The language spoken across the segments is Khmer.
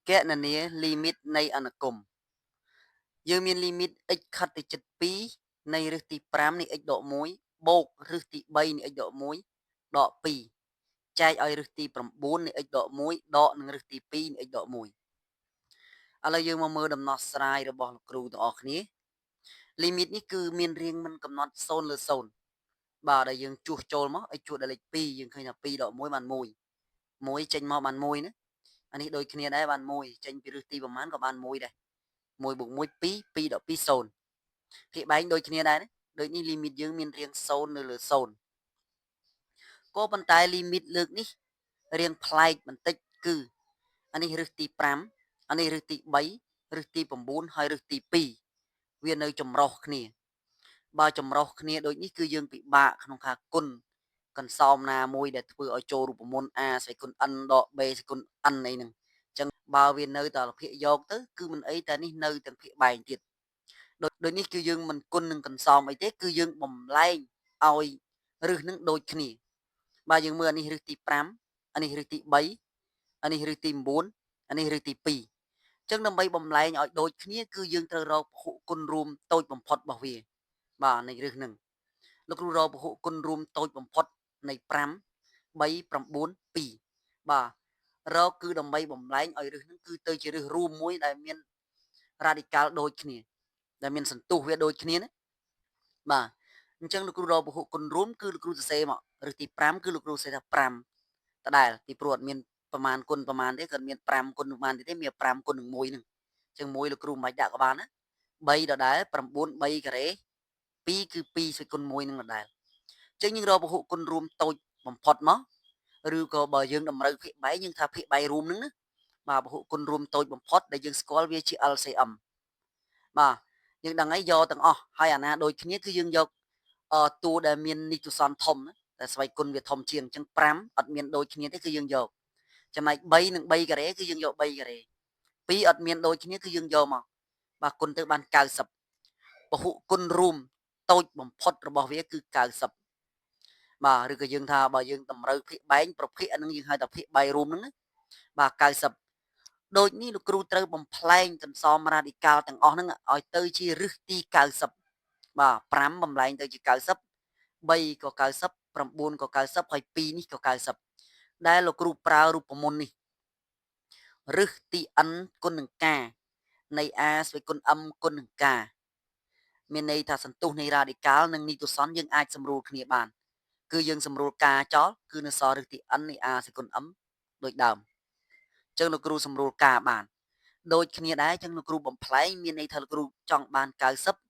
គណនា limit នៃអនុគមយើងមាន limit x ខិតទៅជិត2នៃឫសទី5នៃ x ដក1បូកឫសទី3នៃ x ដក1ដក2ចែកឲ្យឫសទី9នៃ x ដក1ដកនឹងឫសទី2នៃ x ដក1ឥឡូវយើងមកមើលដំណោះស្រាយរបស់លោកគ្រូទាំងអស់គ្នា limit នេះគឺមានរៀងមិនកំណត់0លើ0បាទដែលយើងជួសចូលមកឲ្យជួសដល់លេខ2យើងឃើញថា2ដក1បាន1 1ចេញមកបាន1ណាអានេះដូចគ្នាដែរបាន1ចេញពីឫសទីប្រមាណក៏បាន1ដែរ1បូក1 2 2ដក2 0ភាគបែងដូចគ្នាដែរដូចនេះ limit យើងមានរៀង0នៅលើ0ក៏ប៉ុន្តែ limit លើកនេះរៀងប្លែកបន្តិចគឺអានេះឫសទី5អានេះឫសទី3ឫសទី9ហើយឫសទី2វានៅចម្រុះគ្នាបើចម្រុះគ្នាដូចនេះគឺយើងពិបាកក្នុងការគុណកន្សោមណាមួយដែលធ្វើឲ្យចូលរូបមន្ត a ស្វ័យគុណ n ដក b ស្វ័យគុណ n អីហ្នឹងអញ្ចឹងបើវានៅតែភាគយកទៅគឺមិនអីតែនេះនៅទាំងភាគបែងទៀតដូចនេះគឺយើងមិនគុណនឹងកន្សោមអីទេគឺយើងបំលែងឲ្យឫសនឹងដូចគ្នាបាទយើងមើលអានេះឫសទី5អានេះឫសទី3អានេះឫសទី9អានេះឫសទី2អញ្ចឹងដើម្បីបំលែងឲ្យដូចគ្នាគឺយើងត្រូវរកពហុគុណរួមតូចបំផុតរបស់វាបាទនៃឫសហ្នឹងលោកគ្រូរកពហុគុណរួមតូចបំផុតនៃ5 3 9 2បាទរកគឺដើម្បីបំលែងឲ្យឫសហ្នឹងគឺទៅជាឫសរួមមួយដែលមាន radical ដូចគ្នាដែលមានសន្ទុះវាដូចគ្នាណាបាទអញ្ចឹងលោកគ្រូរកពហុគុណរួមគឺលោកគ្រូសរសេរមកឫសទី5គឺលោកគ្រូសរសេរថា5ដដែលពីព្រោះអត់មានប្រមាណគុណប្រមាណទេគាត់មាន5គុណប្រមាណទេមាន5គុណនឹង1ហ្នឹងអញ្ចឹង1លោកគ្រូមិនបាច់ដាក់ក៏បានណា3ដដែល9 3ការ៉េ2គឺ2ស្វ័យគុណ1នឹងដដែលអញ្ចឹងយើងរកពហុគុណរួមតូចបំផុតមកឬក៏បើយើងតម្រូវភាគបែងយើងថាភាគបែងរួមហ្នឹងណាបាទពហុគុណរួមតូចបំផុតដែលយើងស្គាល់វាជា LCM បាទយើងដឹងហើយយកទាំងអស់ហើយអាណាដូចគ្នាគឺយើងយកតួដែលមាននីតិសន្នធំតែស្វ័យគុណវាធំជាងអញ្ចឹង5អត់មានដូចគ្នាទេគឺយើងយកចំណែក3និង3ការ៉េគឺយើងយក3ការ៉េ2អត់មានដូចគ្នាគឺយើងយកមកបាទគុណទៅបាន90ពហុគុណរួមតូចបំផុតរបស់វាគឺ90បាទឬក៏យើងថាបើយើងតម្រូវភាគបែងប្រភេទអានឹងយើងហៅថាភាគបែងរួមហ្នឹងណាបាទ90ដូចនេះលោកគ្រូត្រូវបំផ្លែងកន្សោមរ៉ាឌីកាល់ទាំងអស់ហ្នឹងឲ្យទៅជាឫសទី90បាទ5បំលែងទៅជា90 3ក៏90 9ក៏90ហើយ2នេះក៏90ដែលលោកគ្រូប្រើរូបមន្តនេះឫសទី n គុណនឹងការនៃ a ស្វ័យគុណ m គុណនឹងការមានន័យថាសន្ទុះនៃរ៉ាឌីកាល់និងនីតូសនយើងអាចសម្រួលគ្នាបានគឺយើងសម្រួលការចោលគឺនៅសល់ឫសទី n នៃ a ស្វ័យគុណ m ដូចដើមអញ្ចឹងលោកគ្រូសម្រួលការបានដូចគ្នាដែរអញ្ចឹងលោកគ្រូបំផ្លែងមានន័យថាលោកគ្រូចង់បាន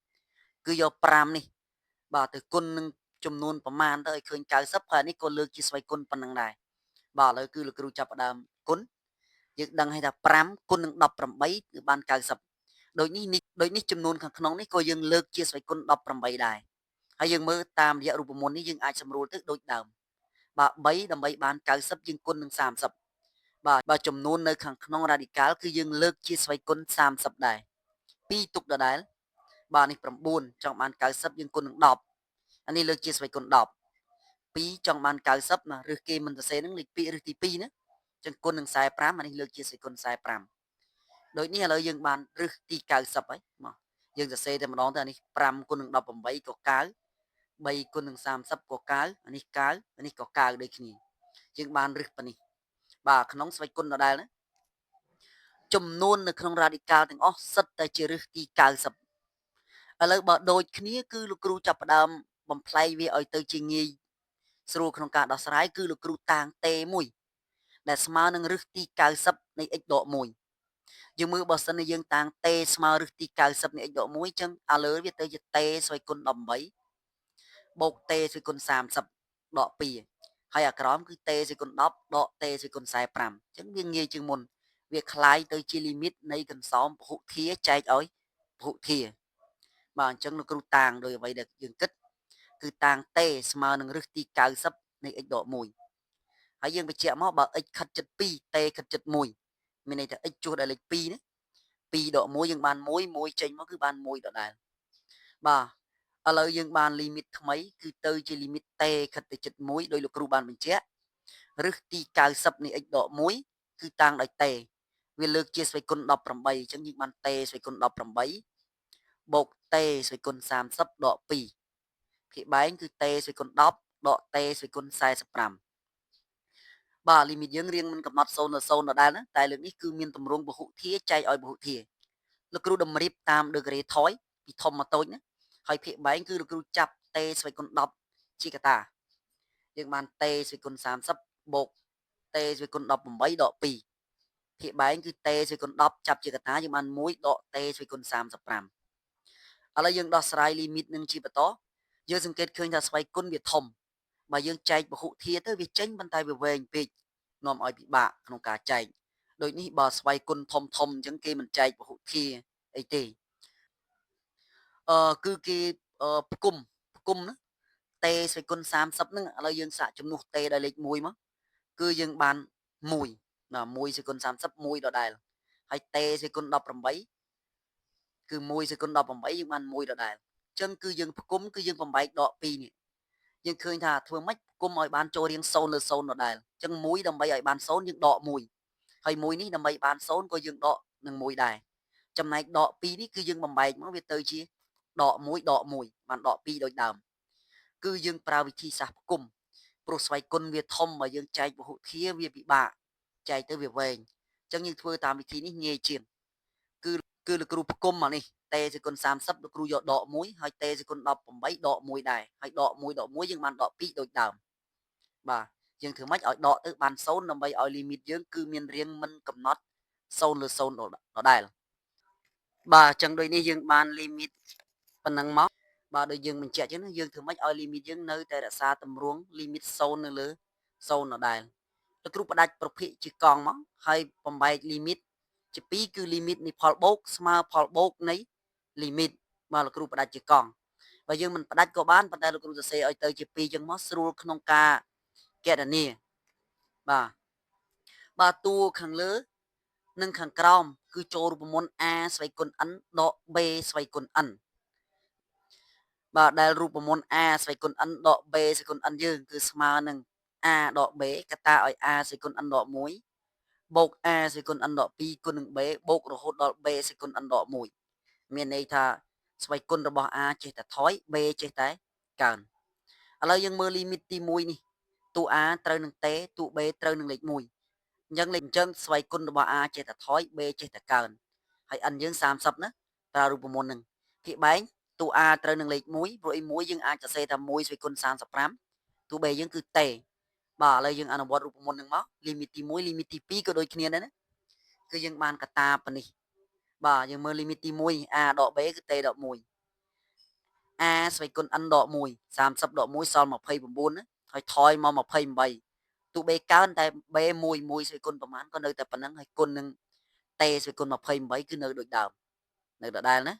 90គឺយក5នេះបាទទៅគុណនឹងចំនួនប្រមាណទៅឲ្យឃើញ90ហើយនេះក៏លើកជាស្វ័យគុណប៉ុណ្ណឹងដែរបាទឥឡូវគឺលោកគ្រូចាប់ផ្ដើមគុណយើងដឹងហើយថា5គុណនឹង18គឺបាន90ដូចនេះចំនួនខាងក្នុងនេះក៏យើងលើកជាស្វ័យគុណ18ដែរហើយយើងមើលតាមរយៈរូបមន្តនេះយើងអាចសម្រួលទៅដូចដើមបាទ3ដើម្បីបាន90យើងគុណនឹង30បាទបើចំនួននៅខាងក្នុង radical គឺយើងលើកជាស្វ័យគុណ30ដែរ2ទុកដដែលបាទនេះ9ចង់បាន90យើងគុណនឹង10អានេះលើកជាស្វ័យគុណ10 2ចង់បាន90ណាឬគេមិនសរសេរហ្នឹងលេខ2ឬទី2ណាចឹងគុណនឹង45អានេះលើកជាស្វ័យគុណ45ដូចនេះឥឡូវយើងបានរឹសទី90ហើយមកយើងសរសេរតែម្ដងទៅអានេះ5គុណនឹង18ក៏9 3គុណនឹង30ក៏9អានេះ9អានេះក៏9ដូចគ្នាយើងបានរឹសប៉ុណ្នេះបាទក្នុងស្វ័យគុណដដែលណាចំនួននៅក្នុង radical ទាំងអស់សិតតែជារឹសទី90ឥឡូវបើដូចគ្នាគឺលោកគ្រូចាប់ផ្ដើមបំផ្លែងវាឲ្យទៅជាងាយស្រួលក្នុងការដោះស្រាយគឺលោកគ្រូតាងតេ1ដែលស្មើនឹងរឹសទី90នៃ x ដក1យើងមើលបើសិនជាយើងតាំងតេស្មើរឹសទី90នៃ x ដក1អញ្ចឹងអាលើវាទៅជាតេស្វ័យគុណ18បូកតេស្វ័យគុណ30ដក2ហើយអាក្រោមគឺតេស្វ័យគុណ10ដកតេស្វ័យគុណ45អញ្ចឹងវាងាយជាងមុនវាคล้ายទៅជាលីមីតនៃកន្សោមពហុធាចែកឲ្យពហុធាបាទអញ្ចឹងលោកគ្រូតាងដោយអ្វីដែលយើងគិតគឺតាងតេស្មើនឹងរឹសទី90នៃ x ដក1ហើយយើងបញ្ជាក់មកបើ x ខិតជិត2តេខិតជិត1មានន័យថា x ជួសដល់លេខ2ណា2ដក1យើងបាន1 1ចេញមកគឺបាន1ដដែលបាទឥឡូវយើងបានលីមីតថ្មីគឺទៅជាលីមីតតេខិតទៅជិត1ដោយលោកគ្រូបានបញ្ជាក់រឹសទី90នៃ x ដក1គឺតាំងដោយតេ វាលើកជាស្វ័យគុណ18អញ្ចឹងយើងបានតេស្វ័យគុណ18បូកតេស្វ័យគុណ30ដក2ភាគបែងគឺតេស្វ័យគុណ10ដកតេស្វ័យគុណ45បាទលីមីតយើងរៀងមិនកំណត់0 0ដដែលណាតែលើកនេះគឺមានទម្រង់ពហុធាចែកឲ្យពហុធាលោកគ្រូតម្រៀបតាម degree ថយពីធំមកតូចណាហើយភាគបែងគឺលោកគ្រូចាប់តេស្វ័យគុណ10ជាកតាយើងបានតេស្វ័យគុណ30បូកតេស្វ័យគុណ18ដក2ភាគបែងគឺតេស្វ័យគុណ10ចាប់ជាកតាយើងបាន1ដកតេស្វ័យគុណ35ឥឡូវយើងដោះស្រាយលីមីតនឹងជាបន្តយើងសង្កេតឃើញថាស្វ័យគុណវាធំបើយើងចែកពហុធាទៅវាចេញប៉ុន្តែវាវែងពេកនាំឲ្យពិបាកក្នុងការចែកដូចនេះបើស្វ័យគុណធំអញ្ចឹងគេមិនចែកពហុធាអីទេគឺគេផ្គុំណាតេស្វ័យគុណ30ហ្នឹងឥឡូវយើងសាកជំនួសតេដោយលេខ1មកគឺយើងបាន1ណា1ស្វ័យគុណ30 1ដដែលហើយតេស្វ័យគុណ18គឺ1ស្វ័យគុណ18យើងបាន1ដដែលអញ្ចឹងគឺយើងផ្គុំគឺយើងបំបែកដក2នេះយើងឃើញថាធ្វើម៉េចផ្គុំឲ្យបានចូលរៀង0លើ0ដដែលអញ្ចឹង1ដើម្បីឲ្យបាន0យើងដក1ហើយ1នេះដើម្បីបាន0ក៏យើងដកនឹង1ដែរចំណែកដក2នេះគឺយើងបំបែកមកវាទៅជាដក1ដក1បានដក2ដូចដើមគឺយើងប្រើវិធីសាស្ត្រផ្គុំព្រោះស្វ័យគុណវាធំបើយើងចែកពហុធាវាពិបាកចែកទៅវាវែងអញ្ចឹងយើងធ្វើតាមវិធីនេះងាយជាងគឺលោកគ្រូផ្គុំមកនេះតេសេគុណ30លោកគ្រូយកដក1ហើយតេសេគុណ18ដក1ដែរហើយដក1យើងបានដក2ដូចដើមបាទយើងធ្វើម៉េចឲ្យដកទៅបាន0ដើម្បីឲ្យលីមីតយើងគឺមានរៀងមិនកំណត់0លើ0ដដែលបាទអញ្ចឹងដូចនេះយើងបានលីមីតប៉ុណ្ណឹងមកបាទដូចយើងបញ្ជាក់ចឹងណាយើងធ្វើម៉េចឲ្យលីមីតយើងនៅតែរក្សាទម្រង់លីមីត0នៅលើ0ដដែលលោកគ្រូផ្ដាច់ប្រភេទជាកង់មកហើយបំបែកលីមីតជា2គឺលីមីតនៃផលបូកស្មើផលបូកនៃលីមីតបាទលោកគ្រូផ្ដាច់ជាកង់បើយើងមិនផ្ដាច់ក៏បានប៉ុន្តែលោកគ្រូសរសេរឲ្យទៅជា2ចឹងមកស្រួលក្នុងការកណនាបាទតួខាងលើនិងខាងក្រោមគឺចូលរូបមន្ត a ស្វ័យគុណ n ដក b ស្វ័យគុណ n បាទដែលរូបមន្ត a ស្វ័យគុណ n ដក b ស្វ័យគុណ n យើងគឺស្មើនឹង a ដក b កតាឲ្យ a ស្វ័យគុណ n ដក1បូក a ស្វ័យគុណ n ដក2គុណនឹង b បូករហូតដល់ b ស្វ័យគុណ n ដក1មានន័យថាស្វ័យគុណរបស់ a ចេះតែថយ b ចេះតែកើនឥឡូវយើងមើលលីមីតទី1នេះតួ a ត្រូវនឹងតេតួ b ត្រូវនឹងលេខ1អញ្ចឹងស្វ័យគុណរបស់ a ចេះតែថយ b ចេះតែកើនហើយ n យើង30ណាប្រើរូបមន្តនឹងភាគបែងតួ a ត្រូវនឹងលេខ1ព្រោះអី1យើងអាចសរសេរថា1ស្វ័យគុណ35តួ b យើងគឺតេបាទឥឡូវយើងអនុវត្តរូបមន្តនឹងមកលីមីតទី1លីមីតទី2ក៏ដូចគ្នាដែរណាគឺយើងបានកតាប៉ុណ្នេះបាទយើងមើលលីមីតទី1 a ដក b គឺតេដក1 a ស្វ័យគុណ n ដក1 30ដក1សល់29ណាហើយថយមក28តួ b កើនតែ b 1ស្វ័យគុណប្រមាណក៏នៅតែប៉ុណ្្នឹងហើយគុណនឹងតេស្វ័យគុណ28គឺនៅដូចដើមនៅដដែលណា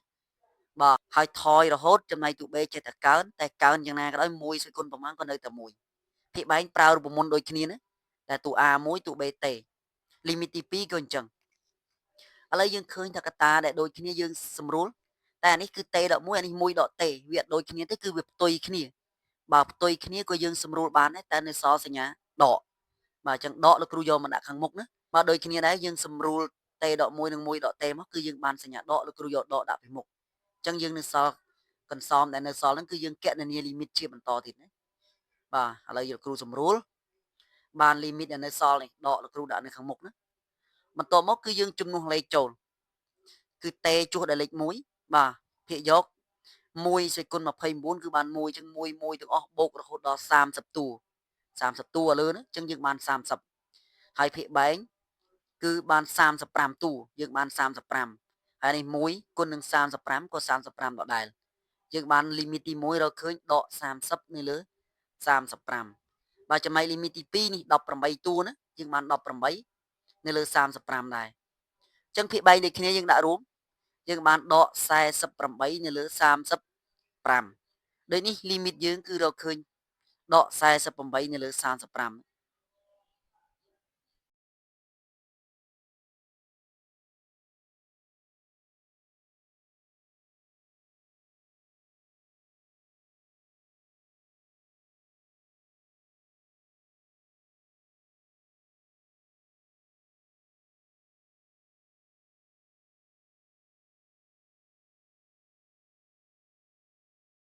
បាទហើយថយរហូតចំណែកតួ b ចេះតែកើនតែកើនយ៉ាងណាក៏ដោយ1ស្វ័យគុណប្រមាណក៏នៅតែ1ភាគបែងប្រើរូបមន្តដូចគ្នាណាតែតួ a 1តួ b តេលីមីតទី2ក៏អញ្ចឹងឥឡូវយើងឃើញថាកតាដែលដូចគ្នាយើងស្រួលតែអានេះគឺតេដក1អានេះ1ដកតេវាអត់ដូចគ្នាទេគឺវាផ្ទុយគ្នាបើផ្ទុយគ្នាក៏យើងស្រួលបានដែរតែនៅសល់សញ្ញាដកបាទអញ្ចឹងដកលោកគ្រូយកមកដាក់ខាងមុខណាបាទដូចគ្នាដែរយើងស្រួលតេដក1និង1ដកតេមកគឺយើងបានសញ្ញាដកលោកគ្រូយកដកដាក់ពីមុខអញ្ចឹងយើងនៅសល់កន្សំដែលនៅសល់ហ្នឹងគឺយើងកណនាលីមីតជាបន្តទៀតណាបាទឥឡូវលោកគ្រូស្រួលបានលីមីតដែលនៅសល់នេះដកលោកគ្រូដាក់នៅខាងមុខណាបន្ទាប់មកគឺយើងជំនួសលេខចូលគឺតេជួសដល់លេខ1បាទភាគយក1សេគុណ29គឺបាន1អញ្ចឹង1ទាំងអស់បូករហូតដល់30តួ30តួលើណាអញ្ចឹងយើងបាន30ហើយភាគបែងគឺបាន35តួយើងបាន35ហើយនេះ1គុណនឹង35ក៏35ដដែលយើងបានលីមីតទី1រកឃើញដក30នៅលើ35បាទចំណែកលីមីតទី2នេះ18តួណាយើងបាន18នៅលើ35ដែរអញ្ចឹងភាគបែងដូចគ្នាយើងដាក់រួមយើងបានដក48នៅលើ35ដូចនេះលីមីតយើងគឺរកឃើញដក48នៅលើ35